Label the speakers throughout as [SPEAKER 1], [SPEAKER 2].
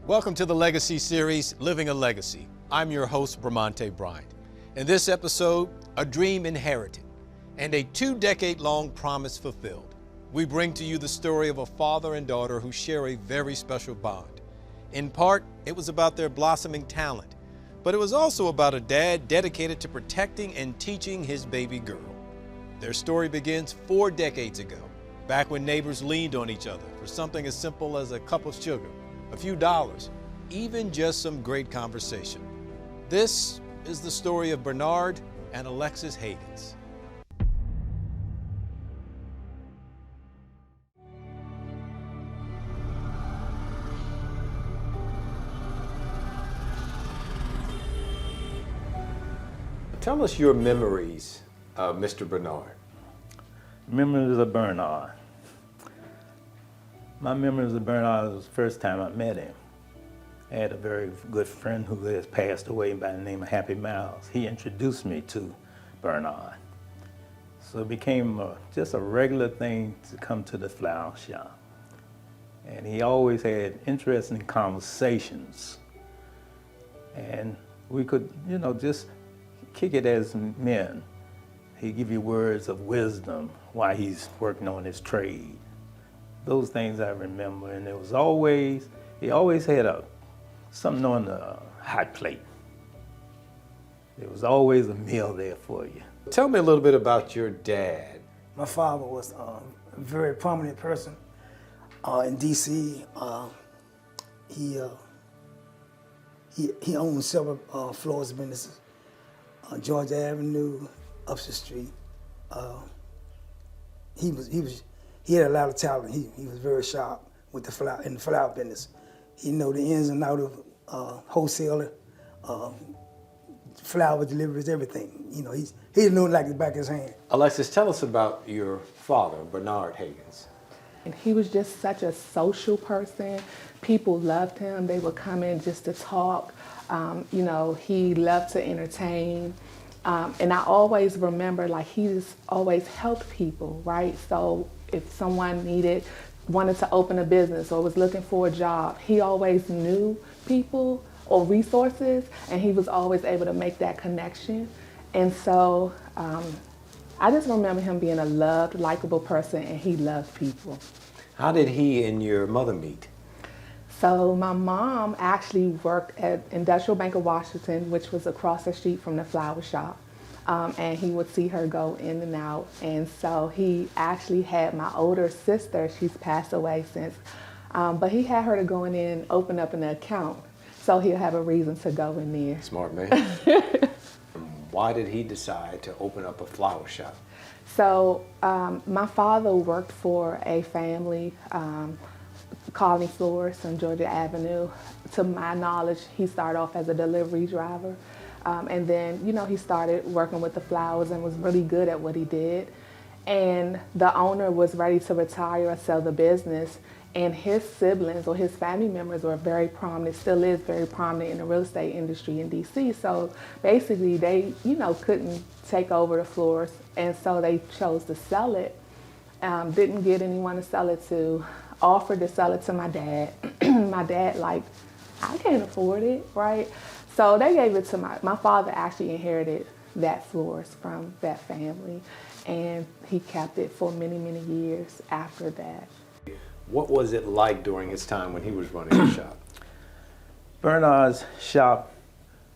[SPEAKER 1] Welcome to the Legacy Series, Living a Legacy. I'm your host, Bramante Bryant. In this episode, a dream inherited and a 2-decade-long promise fulfilled. We bring to you the story of a father and daughter who share a very special bond. In part, it was about their blossoming talent, but it was also about a dad dedicated to protecting and teaching his baby girl. Their story begins 4 decades ago, back when neighbors leaned on each other for something as simple as a cup of sugar, a few dollars, even just some great conversation. This is the story of Bernard and Alexes Haggins. Tell us your memories of Mr. Bernard.
[SPEAKER 2] Memories of Bernard. My memories of Bernard was the first time I met him. I had a very good friend who has passed away by the name of Happy Miles. He introduced me to Bernard. So it became just a regular thing to come to the flower shop. And he always had interesting conversations. And we could, just kick it as men. He'd give you words of wisdom while he's working on his trade. Those things I remember, and he always had something on the hot plate. There was always a meal there for you.
[SPEAKER 1] Tell me a little bit about your dad.
[SPEAKER 3] My father was a very prominent person in D.C. He owned several floors of businesses. Georgia Avenue, Upshur Street. He had a lot of talent. He was very sharp with the flower business. He know the ins and outs of wholesaler, flower deliveries, everything. He knew it like the back of his hand.
[SPEAKER 1] Alexes, tell us about your father, Bernard Haggins.
[SPEAKER 4] And he was just such a social person. People loved him. They would come in just to talk. He loved to entertain. And I always remember, he's always helped people, right? So if someone wanted to open a business or was looking for a job, he always knew people or resources, and he was always able to make that connection. And so I just remember him being a loved, likable person, and he loved people.
[SPEAKER 1] How did he and your mother meet?
[SPEAKER 4] So my mom actually worked at Industrial Bank of Washington, which was across the street from the flower shop. And he would see her go in and out. And so he actually had my older sister, she's passed away since, but he had her to go in there and open up an account. So he'll have a reason to go in there.
[SPEAKER 1] Smart man. Why did he decide to open up a flower shop?
[SPEAKER 4] So my father worked for a family, Colony Florist on Georgia Avenue. To my knowledge, he started off as a delivery driver. And then, he started working with the flowers and was really good at what he did. And the owner was ready to retire or sell the business. And his siblings or his family members were very prominent, still is very prominent in the real estate industry in D.C. So basically they, couldn't take over the floors. And so they chose to sell it. Didn't get anyone to sell it to. Offered to sell it to my dad. My dad, I can't afford it, right? So they gave it to my father actually inherited that floors from that family, and he kept it for many, many years after that.
[SPEAKER 1] What was it like during his time when he was running the shop?
[SPEAKER 2] Bernard's shop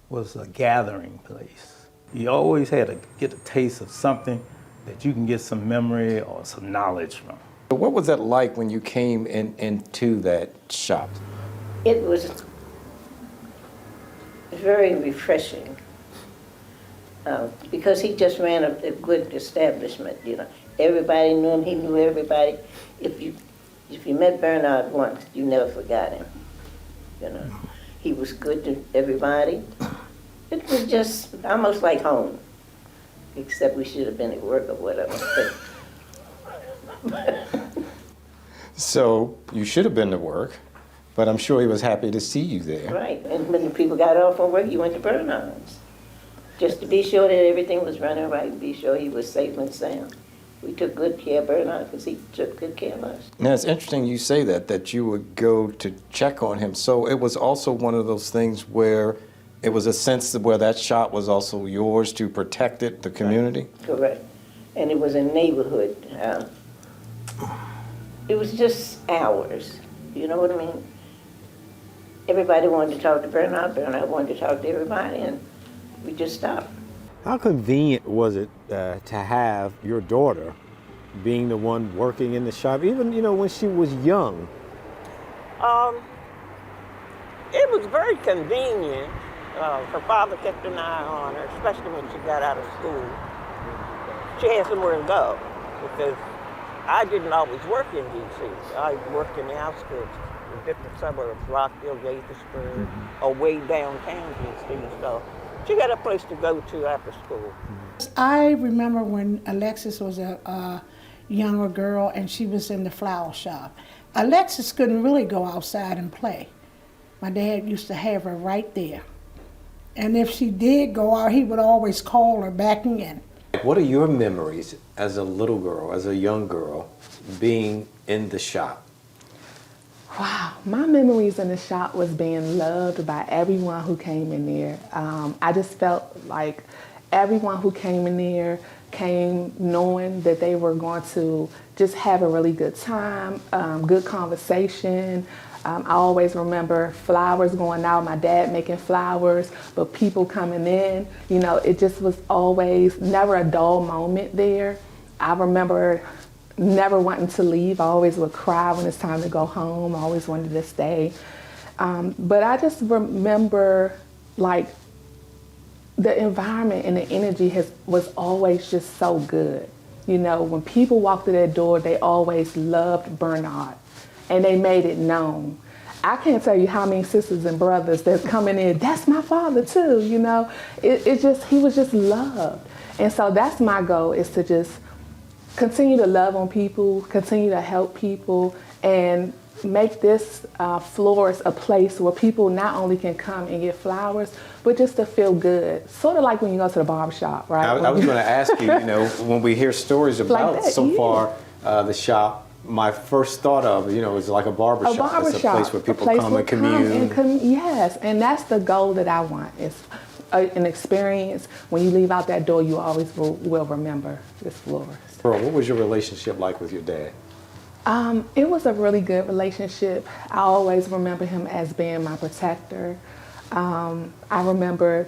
[SPEAKER 2] was a gathering place. You always had to get a taste of something that you can get some memory or some knowledge from.
[SPEAKER 1] What was that like when you came into that shop?
[SPEAKER 5] It was very refreshing because he just ran a good establishment. Everybody knew him. He knew everybody. If you met Bernard once, you never forgot him. He was good to everybody. It was just almost like home, except we should have been at work or whatever.
[SPEAKER 1] So you should have been to work, but I'm sure he was happy to see you there.
[SPEAKER 5] Right, and when the people got off from work, you went to Bernard's. Just to be sure that everything was running right, be sure he was safe and sound. We took good care of Bernard because he took good care of us.
[SPEAKER 6] Now, it's interesting you say that you would go to check on him. So it was also one of those things where it was a sense of where that shop was also yours to protect it, the community?
[SPEAKER 5] Correct. And it was a neighborhood. It was just ours. You know what I mean? Everybody wanted to talk to Bernard. Bernard wanted to talk to everybody, and we just stopped.
[SPEAKER 7] How convenient was it to have your daughter being the one working in the shop, even, you know, when she was young?
[SPEAKER 8] It was very convenient. Her father kept an eye on her, especially when she got out of school. She had somewhere to go because I didn't always work in D.C. I worked in the outskirts, in different suburbs, Rockville, Gaithersburg, or way downtown D.C. So she got a place to go to after school.
[SPEAKER 9] I remember when Alexis was a younger girl and she was in the flower shop. Alexis couldn't really go outside and play. My dad used to have her right there. And if she did go out, he would always call her back in.
[SPEAKER 1] What are your memories as a little girl, as a young girl, being in the shop?
[SPEAKER 4] Wow, my memories in the shop was being loved by everyone who came in there. I just felt like everyone who came in there came knowing that they were going to just have a really good time, good conversation. I always remember flowers going out, my dad making flowers, but people coming in. You know, it just was always never a dull moment there. I remember never wanting to leave. I always would cry when it's time to go home. I always wanted to stay. But I just remember, like, the environment and the energy was always just so good. You know, when people walked through that door, they always loved Bernard, and they made it known. I can't tell you how many sisters and brothers that's coming in, that's my father too, you know. He was just loved. And so that's my goal, is to just continue to love on people, continue to help people, and make this florist a place where people not only can come and get flowers, but just to feel good. Sort of like when you go to the barbershop, right?
[SPEAKER 1] I was going to ask you, you know, when we hear stories about
[SPEAKER 4] Like that,
[SPEAKER 1] so
[SPEAKER 4] yeah.
[SPEAKER 1] far the shop, my first thought of, you know, is like a barbershop. It's a place where people come and commune.
[SPEAKER 4] Yes, and that's the goal that I want. It's an experience. When you leave out that door, you always will remember this florist.
[SPEAKER 1] Pearl, what was your relationship like with your dad?
[SPEAKER 4] It was a really good relationship. I always remember him as being my protector. I remember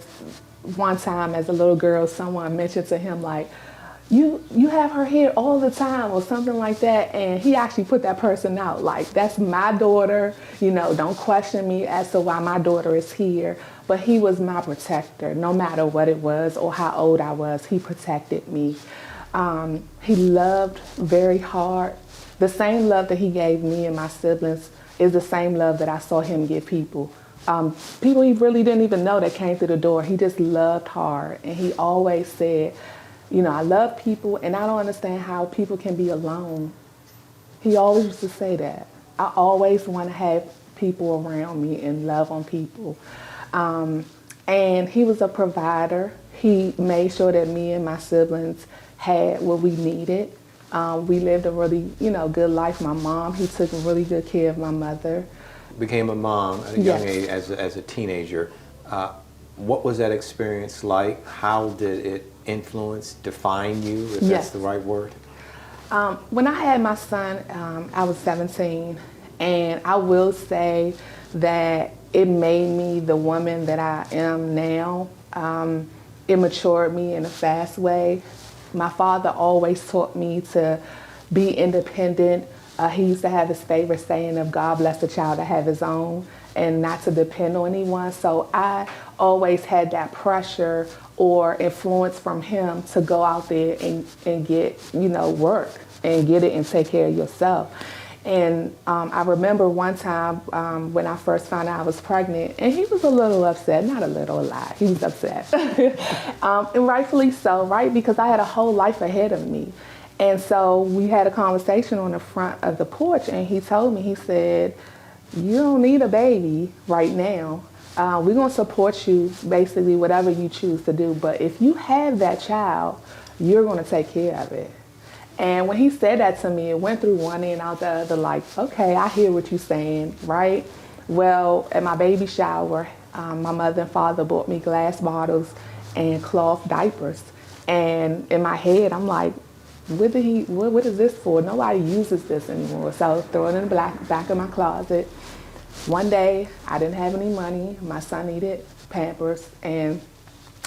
[SPEAKER 4] one time as a little girl, someone mentioned to him, like, you have her here all the time or something like that, and he actually put that person out. Like, that's my daughter, you know, don't question me as to why my daughter is here. But he was my protector. No matter what it was or how old I was, he protected me. He loved very hard. The same love that he gave me and my siblings is the same love that I saw him give people. People he really didn't even know that came through the door. He just loved hard, and he always said, you know, I love people, and I don't understand how people can be alone. He always used to say that. I always want to have people around me and love on people. And he was a provider. He made sure that me and my siblings had what we needed. We lived a really, you know, good life. My mom, he took really good care of my mother.
[SPEAKER 1] Became a mom at a young age as a teenager. What was that experience like? How did it influence, define you, if that's the right word?
[SPEAKER 4] When I had my son, I was 17, and I will say that it made me the woman that I am now. It matured me in a fast way. My father always taught me to be independent. He used to have his favorite saying of God bless the child to have his own and not to depend on anyone. So I always had that pressure or influence from him to go out there and get, you know, work and get it and take care of yourself. And I remember one time when I first found out I was pregnant, and he was a little upset, not a little, a lot, he was upset. And rightfully so, right? Because I had a whole life ahead of me. And so we had a conversation on the front of the porch, and he told me, he said, you don't need a baby right now. We're gonna support you, basically whatever you choose to do, but if you have that child, you're gonna take care of it. And when he said that to me, it went through one ear and out the other, like, okay, I hear what you're saying, right? Well, at my baby shower, my mother and father bought me glass bottles and cloth diapers. And in my head, I'm like, what is this for? Nobody uses this anymore. So I throw it in the back of my closet. One day, I didn't have any money. My son needed Pampers, and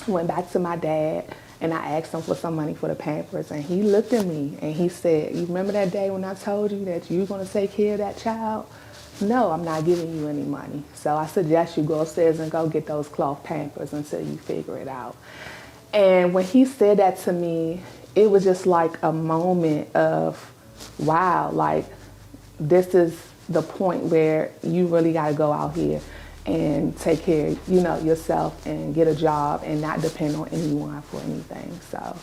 [SPEAKER 4] went back to my dad, and I asked him for some money for the Pampers. And he looked at me, and he said, you remember that day when I told you that you were going to take care of that child? No, I'm not giving you any money. So I suggest you go upstairs and go get those cloth Pampers until you figure it out. And when he said that to me, it was just like a moment of, wow, like this is the point where you really got to go out here and take care of, yourself and get a job and not depend on anyone for anything. So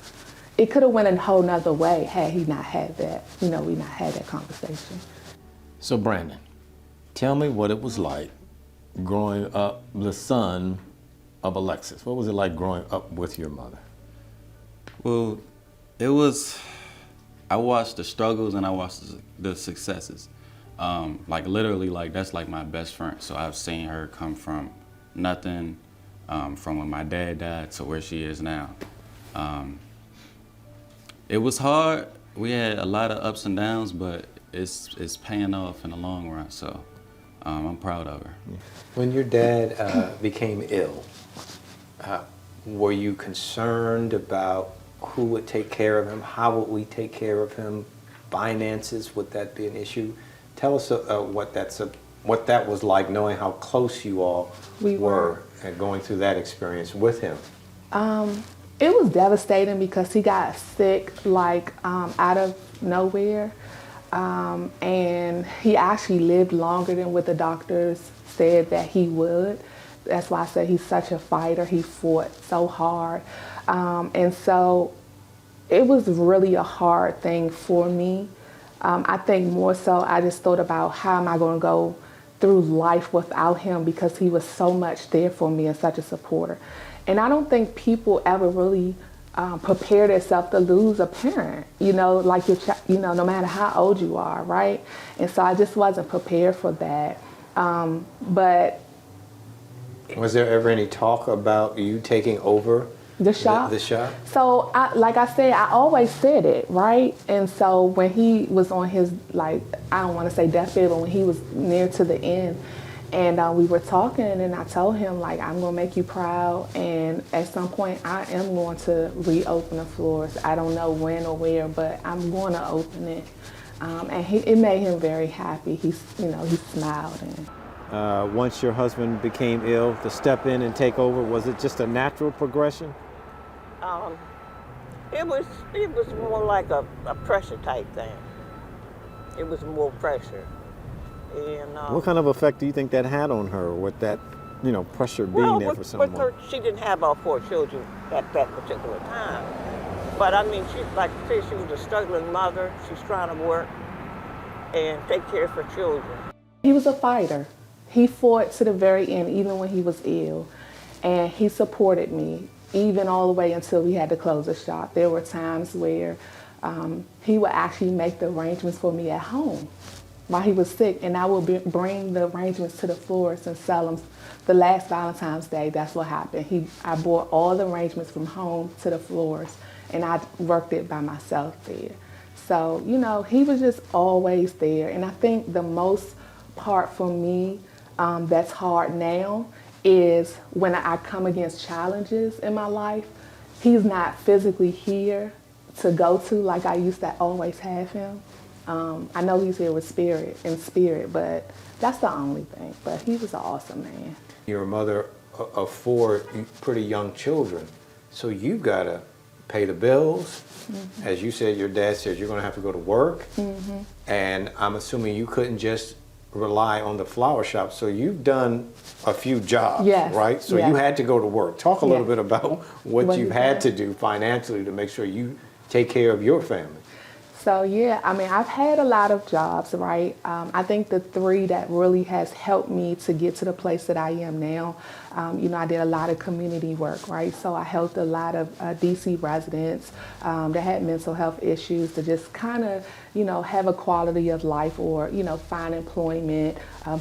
[SPEAKER 4] it could have went a whole nother way had he not had that, we not had that conversation.
[SPEAKER 7] So Brandon, tell me what it was like growing up the son of Alexes. What was it like growing up with your mother?
[SPEAKER 10] Well, I watched the struggles and I watched the successes. Like literally, like that's like my best friend. So I've seen her come from nothing, from when my dad died to where she is now. It was hard. We had a lot of ups and downs, but it's paying off in the long run. So I'm proud of her.
[SPEAKER 7] When your dad became ill, were you concerned about who would take care of him? How would we take care of him? Finances, would that be an issue? Tell us what that was like, knowing how close you all were and going through that experience with him.
[SPEAKER 4] It was devastating because he got sick out of nowhere, and he actually lived longer than what the doctors said that he would. That's why I said he's such a fighter. He fought so hard, and so it was really a hard thing for me. I think more so I just thought about how am I going to go through life without him, because he was so much there for me and such a supporter. And I don't think people ever really prepare themselves to lose a parent, like no matter how old you are, right? And so I just wasn't prepared for that. But
[SPEAKER 7] was there ever any talk about you taking over
[SPEAKER 4] the shop?
[SPEAKER 7] The shop?
[SPEAKER 4] So, like I said, I always said it, right? And so when he was on his, I don't want to say deathbed, but when he was near to the end, and we were talking, and I told him, I'm going to make you proud, and at some point I am going to reopen the floors. I don't know when or where, but I'm going to open it. And it made him very happy. He smiled. And
[SPEAKER 7] once your husband became ill, to step in and take over, was it just a natural progression?
[SPEAKER 8] It was more like a pressure type thing. It was more pressure. And,
[SPEAKER 7] what kind of effect do you think that had on her, with that, pressure being there for someone?
[SPEAKER 8] With her, she didn't have all 4 children at that particular time. But I mean, she was a struggling mother. She's trying to work and take care of her children.
[SPEAKER 4] He was a fighter. He fought to the very end, even when he was ill. And he supported me, even all the way until we had to close the shop. There were times where he would actually make the arrangements for me at home while he was sick, and I would bring the arrangements to the florist and sell them. The last Valentine's Day, that's what happened. I brought all the arrangements from home to the florist, and I worked it by myself there. So, he was just always there. And I think the most part for me that's hard now is when I come against challenges in my life, he's not physically here to go to like I used to always have him. I know he's here with spirit, but that's the only thing. But he was an awesome man.
[SPEAKER 7] You're a mother of 4 pretty young children, so you've got to pay the bills. Mm-hmm. As you said, your dad said you're going to have to go to work. Mm-hmm. And I'm assuming you couldn't just rely on the flower shop, so you've done a few jobs,
[SPEAKER 4] yes.
[SPEAKER 7] right? So
[SPEAKER 4] yes.
[SPEAKER 7] You had to go to work. Talk a little bit about what you've had to do financially to make sure you take care of your family.
[SPEAKER 4] So yeah, I mean, I've had a lot of jobs, right? I think the three that really has helped me to get to the place that I am now, I did a lot of community work, right? So I helped a lot of DC residents that had mental health issues to just kind of, have a quality of life or, find employment,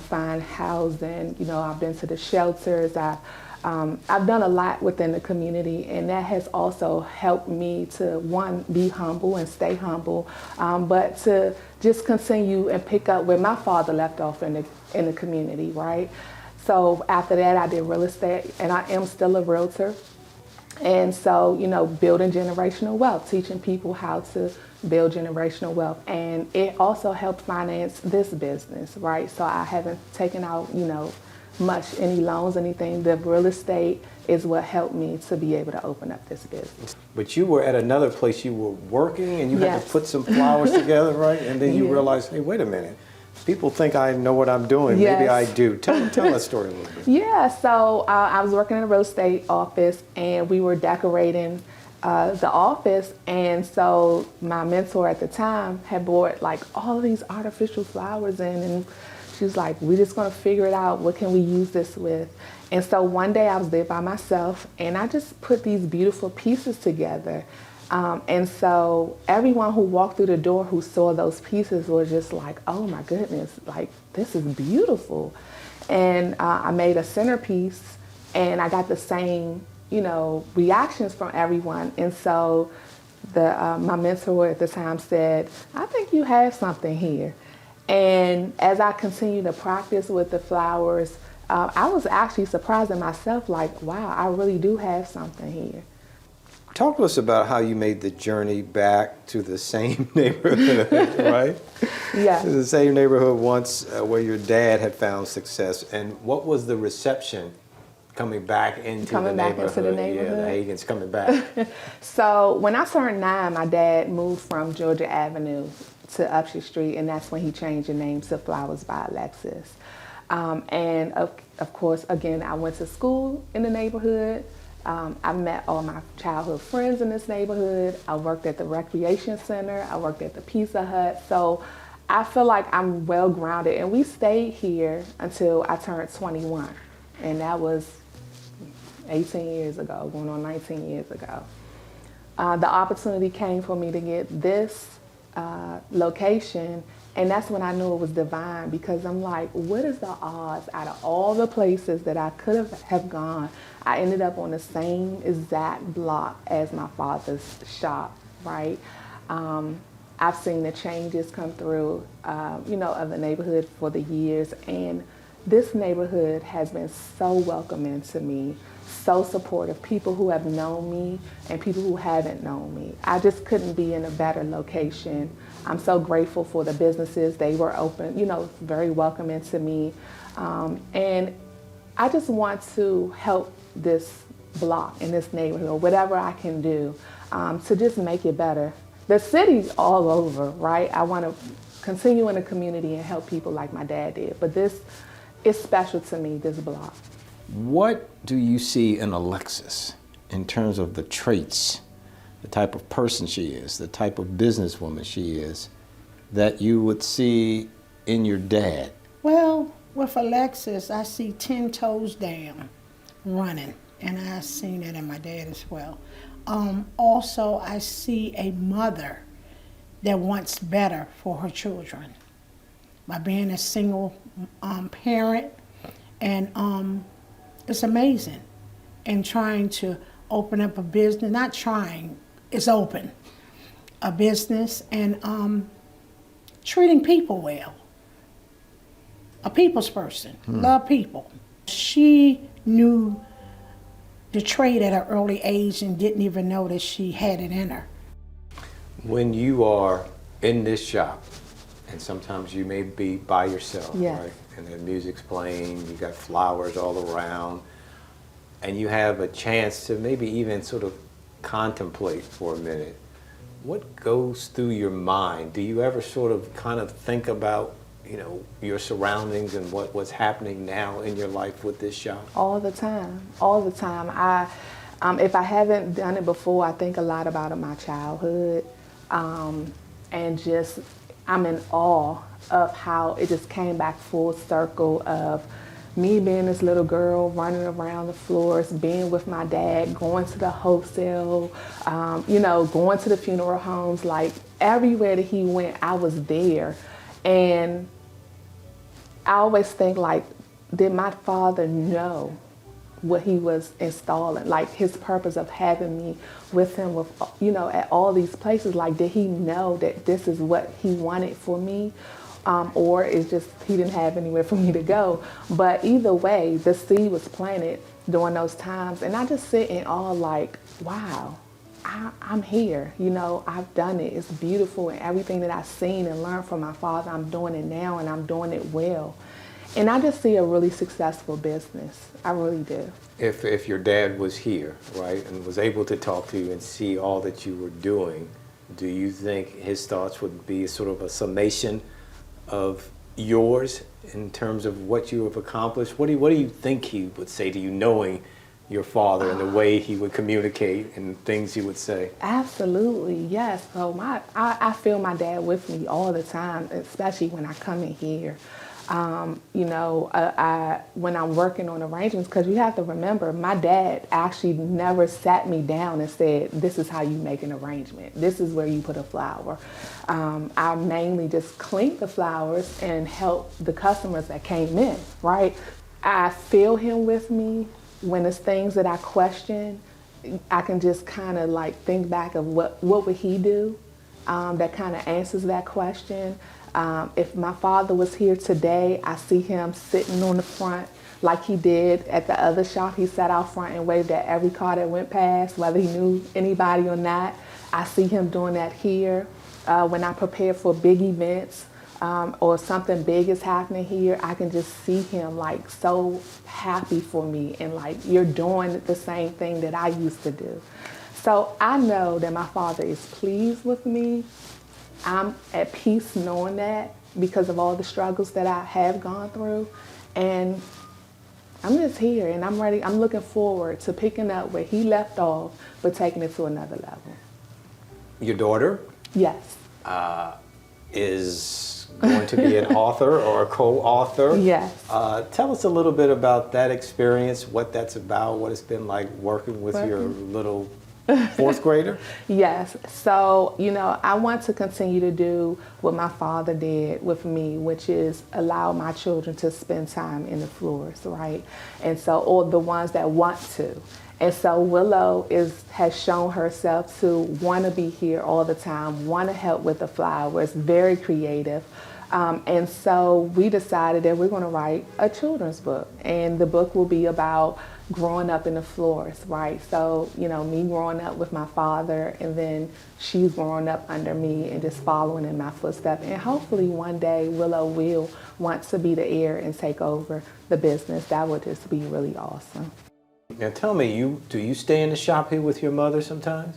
[SPEAKER 4] find housing. I've been to the shelters. I've done a lot within the community, and that has also helped me to, one, be humble and stay humble, but to just continue and pick up where my father left off in the community, right? So after that, I did real estate, and I am still a realtor. And so, building generational wealth, teaching people how to build generational wealth. And it also helped finance this business, right? So I haven't taken out, any loans, anything. The real estate is what helped me to be able to open up this business.
[SPEAKER 7] But you were at another place, you were working and you had
[SPEAKER 4] Yes.
[SPEAKER 7] to put some flowers together, right? And then you
[SPEAKER 4] Yes.
[SPEAKER 7] realized, hey, wait a minute. People think I know what I'm doing.
[SPEAKER 4] Yes.
[SPEAKER 7] Maybe I do. Tell that story a little bit.
[SPEAKER 4] Yeah, so I was working in a real estate office, and we were decorating the office. And so my mentor at the time had bought like all these artificial flowers in, and she was like, we're just gonna figure it out. What can we use this with? And so one day I was there by myself, and I just put these beautiful pieces together. And so everyone who walked through the door who saw those pieces was just like, oh my goodness, like this is beautiful. And I made a centerpiece, and I got the same, reactions from everyone. And so my mentor at the time said, I think you have something here. And as I continued to practice with the flowers, I was actually surprising myself, like, wow, I really do have something here.
[SPEAKER 7] Talk to us about how you made the journey back to the same neighborhood, right?
[SPEAKER 4] Yeah.
[SPEAKER 7] The same neighborhood once where your dad had found success. And what was the reception coming back into the neighborhood? Yeah, the Haggins coming back.
[SPEAKER 4] So when I turned 9, my dad moved from Georgia Avenue to Upshur Street, and that's when he changed the name to Flowers by Alexes. And of course, again, I went to school in the neighborhood. I met all my childhood friends in this neighborhood. I worked at the recreation center. I worked at the Pizza Hut. So I feel like I'm well grounded. And we stayed here until I turned 21. And that was 18 years ago, going on 19 years ago. The opportunity came for me to get this location, and that's when I knew it was divine, because I'm like, what is the odds out of all the places that I could have gone, I ended up on the same exact block as my father's shop, right? I've seen the changes come through, of the neighborhood for the years, and this neighborhood has been so welcoming to me, so supportive, people who have known me and people who haven't known me. I just couldn't be in a better location. I'm so grateful for the businesses. They were open, very welcoming to me. And I just want to help this block in this neighborhood, whatever I can do to just make it better. The city's all over, right? I want to continue in the community and help people like my dad did. But this is special to me, this block.
[SPEAKER 6] What do you see in Alexes in terms of the traits, the type of person she is, the type of businesswoman she is, that you would see in your dad?
[SPEAKER 9] Well, with Alexes, I see 10 toes down, running, and I've seen it in my dad as well. Also, I see a mother that wants better for her children. By being a single parent, and it's amazing. And trying to open up a business, not trying, it's open, a business, and treating people well. A people's person, love people. She knew the trade at an early age and didn't even know that she had it in her.
[SPEAKER 7] When you are in this shop, and sometimes you may be by yourself,
[SPEAKER 4] Yes.
[SPEAKER 7] right? And the music's playing, you got flowers all around, and you have a chance to maybe even sort of contemplate for a minute. What goes through your mind? Do you ever sort of kind of think about, your surroundings and what's happening now in your life with this shop?
[SPEAKER 4] All the time, all the time. If I haven't done it before, I think a lot about my childhood. and just, I'm in awe of how it just came back full circle of me being this little girl running around the floors, being with my dad, going to the wholesale, going to the funeral homes, like everywhere that he went, I was there. And I always think, like, did my father know what he was installing, like his purpose of having me with him, with, at all these places? Like, did he know that this is what he wanted for me? Or it's just he didn't have anywhere for me to go. But either way, the seed was planted during those times. And I just sit in awe, like, wow, I'm here. I've done it. It's beautiful. And everything that I've seen and learned from my father, I'm doing it now, and I'm doing it well. And I just see a really successful business. I really do.
[SPEAKER 7] If your dad was here, right, and was able to talk to you and see all that you were doing, do you think his thoughts would be sort of a summation of yours in terms of what you have accomplished? What do you think he would say to you, knowing your father and the way he would communicate and things he would say?
[SPEAKER 4] Absolutely, yes. So I feel my dad with me all the time, especially when I come in here. When I'm working on arrangements, because you have to remember, my dad actually never sat me down and said, this is how you make an arrangement. This is where you put a flower. I mainly just cleaned the flowers and helped the customers that came in, right? I feel him with me. When it's things that I question, I can just kind of like think back of what would he do that kind of answers that question. If my father was here today, I see him sitting on the front like he did at the other shop. He sat out front and waved at every car that went past, whether he knew anybody or not. I see him doing that here. When I prepare for big events or something big is happening here, I can just see him like so happy for me and like, you're doing the same thing that I used to do. So I know that my father is pleased with me. I'm at peace knowing that because of all the struggles that I have gone through. And I'm just here and I'm ready. I'm looking forward to picking up where he left off, but taking it to another level.
[SPEAKER 7] Your daughter?
[SPEAKER 4] Yes.
[SPEAKER 7] Is going to be an author or a co-author.
[SPEAKER 4] Yes.
[SPEAKER 7] Tell us a little bit about that experience, what that's about, what it's been like working with your little fourth grader?
[SPEAKER 4] Yes. So, I want to continue to do what my father did with me, which is allow my children to spend time in the floors, right? And so, or the ones that want to. And so Willow has shown herself to want to be here all the time, want to help with the flowers, very creative. And so we decided that we're going to write a children's book. And the book will be about growing up in the floors, right? So, me growing up with my father, and then she's growing up under me and just following in my footsteps. And hopefully one day Willow will want to be the heir and take over the business. That would just be really awesome.
[SPEAKER 7] Now tell me, do you stay in the shop here with your mother sometimes?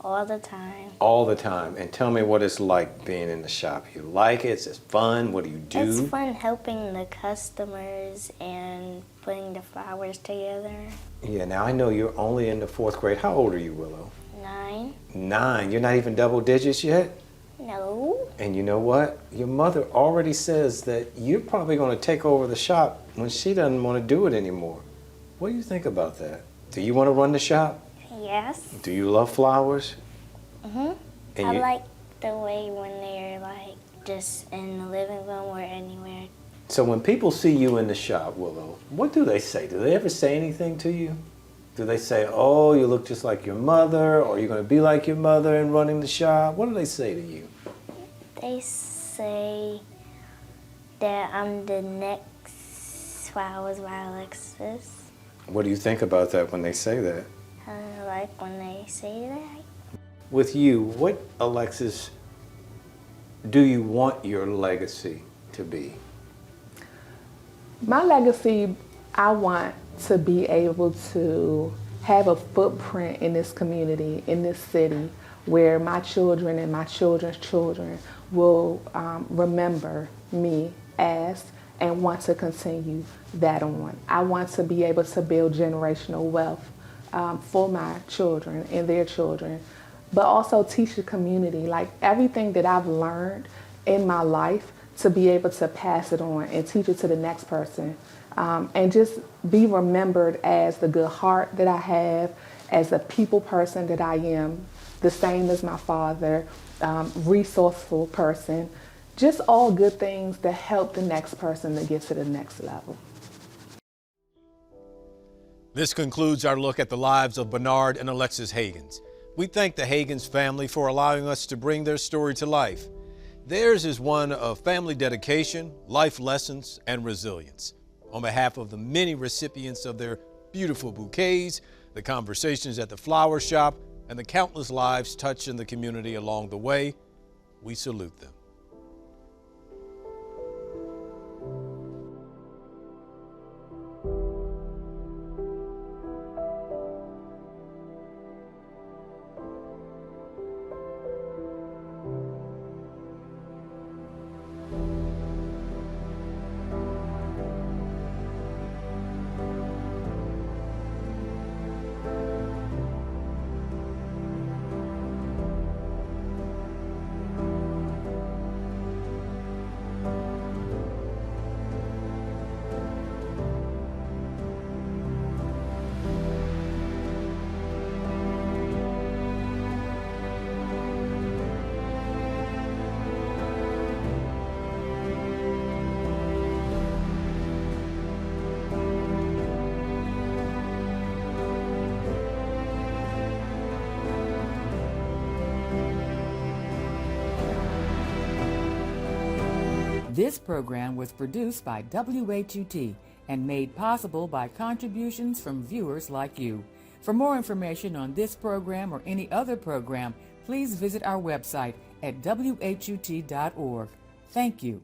[SPEAKER 11] All the time.
[SPEAKER 7] All the time. And tell me what it's like being in the shop. You like it? It's fun? What do you do?
[SPEAKER 11] It's fun helping the customers and putting the flowers together.
[SPEAKER 7] Yeah, now I know you're only in the fourth grade. How old are you, Willow?
[SPEAKER 11] 9.
[SPEAKER 7] 9. You're not even double digits yet?
[SPEAKER 11] No.
[SPEAKER 7] And you know what? Your mother already says that you're probably going to take over the shop when she doesn't want to do it anymore. What do you think about that? Do you want to run the shop?
[SPEAKER 11] Yes.
[SPEAKER 7] Do you love flowers?
[SPEAKER 11] I like the way when they're like just in the living room or anywhere.
[SPEAKER 7] So when people see you in the shop, Willow, what do they say? Do they ever say anything to you? Do they say, oh, you look just like your mother, or you're going to be like your mother in running the shop? What do they say to you?
[SPEAKER 11] They say that I'm the next Flowers by Alexes.
[SPEAKER 7] What do you think about that when they say that?
[SPEAKER 11] I like when they say that.
[SPEAKER 7] With you, what, Alexes, do you want your legacy to be?
[SPEAKER 4] My legacy, I want to be able to have a footprint in this community, in this city, where my children and my children's children will remember me as and want to continue that on. I want to be able to build generational wealth for my children and their children but also teach the community, like everything that I've learned in my life, to be able to pass it on and teach it to the next person. And just be remembered as the good heart that I have, as a people person that I am, the same as my father, resourceful person, just all good things that help the next person to get to the next level.
[SPEAKER 1] This concludes our look at the lives of Bernard and Alexes Haggins. We thank the Haggins family for allowing us to bring their story to life. Theirs is one of family dedication, life lessons, and resilience. On behalf of the many recipients of their beautiful bouquets, the conversations at the flower shop, and the countless lives touched in the community along the way, we salute them.
[SPEAKER 12] This program was produced by WHUT and made possible by contributions from viewers like you. For more information on this program or any other program, please visit our website at WHUT.org. Thank you.